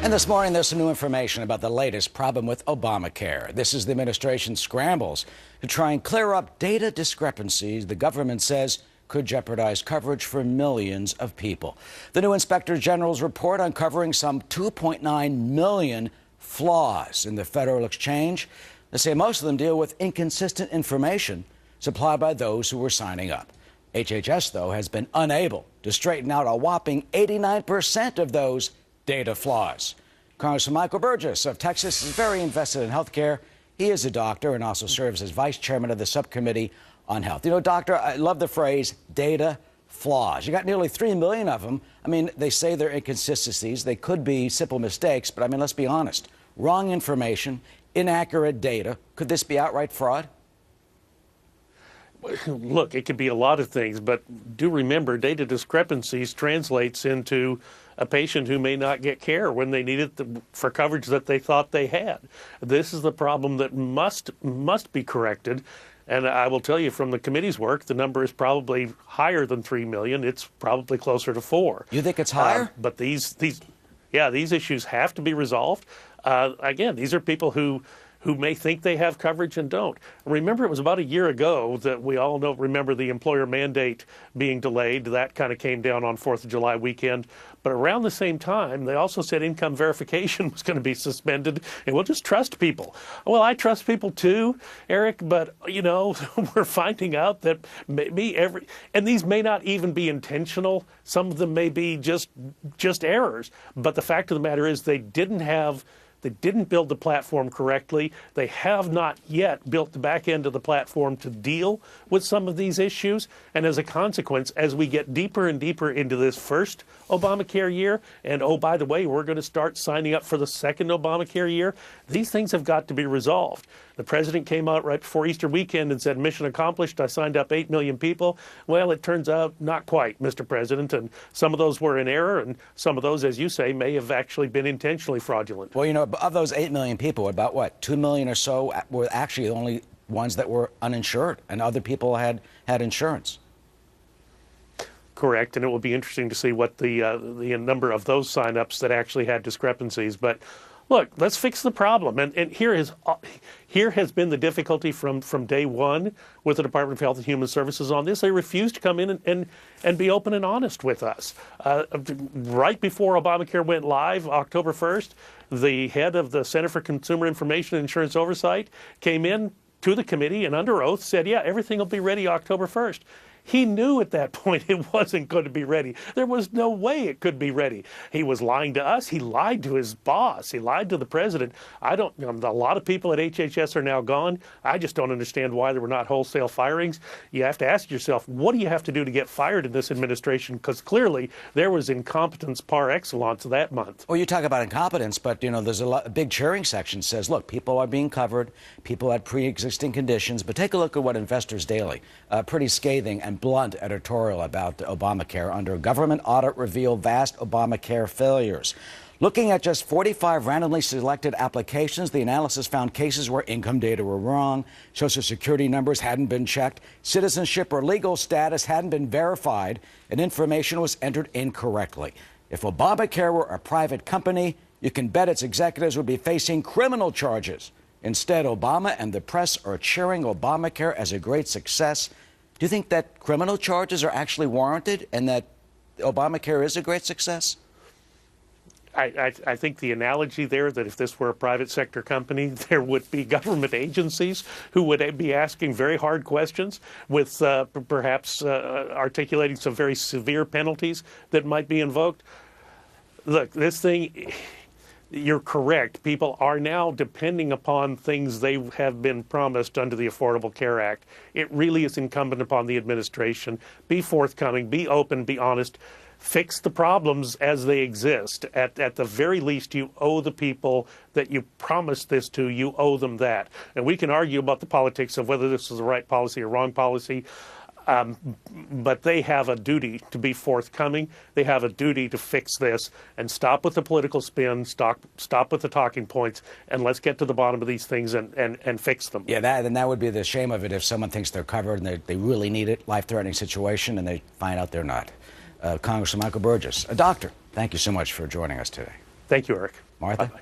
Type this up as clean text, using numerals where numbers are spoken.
And this morning, there's some new information about the latest problem with Obamacare. This is the administration's scrambles to try and clear up data discrepancies the government says could jeopardize coverage for millions of people. The new Inspector General's report uncovering some 2.9 million flaws in the federal exchange. They say most of them deal with inconsistent information supplied by those who were signing up. HHS, though, has been unable to straighten out a whopping 89% of those data flaws. Congressman Michael Burgess of Texas is very invested in health care. He is a doctor and also serves as vice chairman of the subcommittee on health. You know, doctor, I love the phrase data flaws. You got nearly 3 million of them. I mean, they say they're inconsistencies. They could be simple mistakes, but I mean, let's be honest. Wrong information, inaccurate data. Could this be outright fraud? Look, it could be a lot of things, but do remember data discrepancies translates into a patient who may not get care when they need it for coverage that they thought they had. This is the problem that must be corrected. And I will tell you from the committee's work, the number is probably higher than 3 million. It's probably closer to 4. You think it's higher? But these issues have to be resolved. Again, these are people who may think they have coverage and don't. Remember, it was about a year ago that we all remember the employer mandate being delayed. That kind of came down on 4th of July weekend. But around the same time, they also said income verification was going to be suspended, and we'll just trust people. Well, I trust people too, Eric, but, you know, we're finding out that maybe and these may not even be intentional. Some of them may be just errors. But the fact of the matter is they didn't build the platform correctly. They have not yet built the back end of the platform to deal with some of these issues. And as a consequence, as we get deeper and deeper into this first Obamacare year, and oh, by the way, we're going to start signing up for the second Obamacare year, these things have got to be resolved. The president came out right before Easter weekend and said, mission accomplished, I signed up 8 million people. Well, it turns out not quite, Mr. President, and some of those were in error, and some of those, as you say, may have actually been intentionally fraudulent. Well, you know, of those 8 million people, about what, 2 million or so were actually the only ones that were uninsured, and other people had insurance. Correct, and it will be interesting to see what the number of those signups that actually had discrepancies. But look, let's fix the problem. And here has been the difficulty from day one with the Department of Health and Human Services on this. They refused to come in and be open and honest with us. Right before Obamacare went live, October 1st, the head of the Center for Consumer Information and Insurance Oversight came in to the committee and under oath said, yeah, everything will be ready October 1st. He knew at that point it wasn't going to be ready. There was no way it could be ready. He was lying to us. He lied to his boss. He lied to the president. A lot of people at HHS are now gone. I just don't understand why there were not wholesale firings. You have to ask yourself, what do you have to do to get fired in this administration? Because clearly there was incompetence par excellence that month. Well, you talk about incompetence, but, you know, there's a big cheering section says, look, people are being covered. People had pre-existing conditions. But take a look at what Investors Daily, pretty scathing and blunt editorial about Obamacare under government audit revealed vast Obamacare failures. Looking at just 45 randomly selected applications, the analysis found cases where income data were wrong, Social Security numbers hadn't been checked, citizenship or legal status hadn't been verified, and information was entered incorrectly. If Obamacare were a private company, you can bet its executives would be facing criminal charges. Instead, Obama and the press are cheering Obamacare as a great success. Do you think that criminal charges are actually warranted and that Obamacare is a great success? I think the analogy there that if this were a private sector company, there would be government agencies who would be asking very hard questions with perhaps articulating some very severe penalties that might be invoked. Look, this thing... You're correct. People are now depending upon things they have been promised under the Affordable Care Act. It really is incumbent upon the administration. Be forthcoming, be open, be honest. Fix the problems as they exist. At the very least, you owe the people that you promised this to, you owe them that. And we can argue about the politics of whether this is the right policy or wrong policy. But they have a duty to be forthcoming. They have a duty to fix this and stop with the political spin, stop with the talking points, and let's get to the bottom of these things and fix them. Yeah, that would be the shame of it if someone thinks they're covered and they really need it, life-threatening situation, and they find out they're not. Congressman Michael Burgess, a doctor, thank you so much for joining us today. Thank you, Eric. Martha? Bye-bye.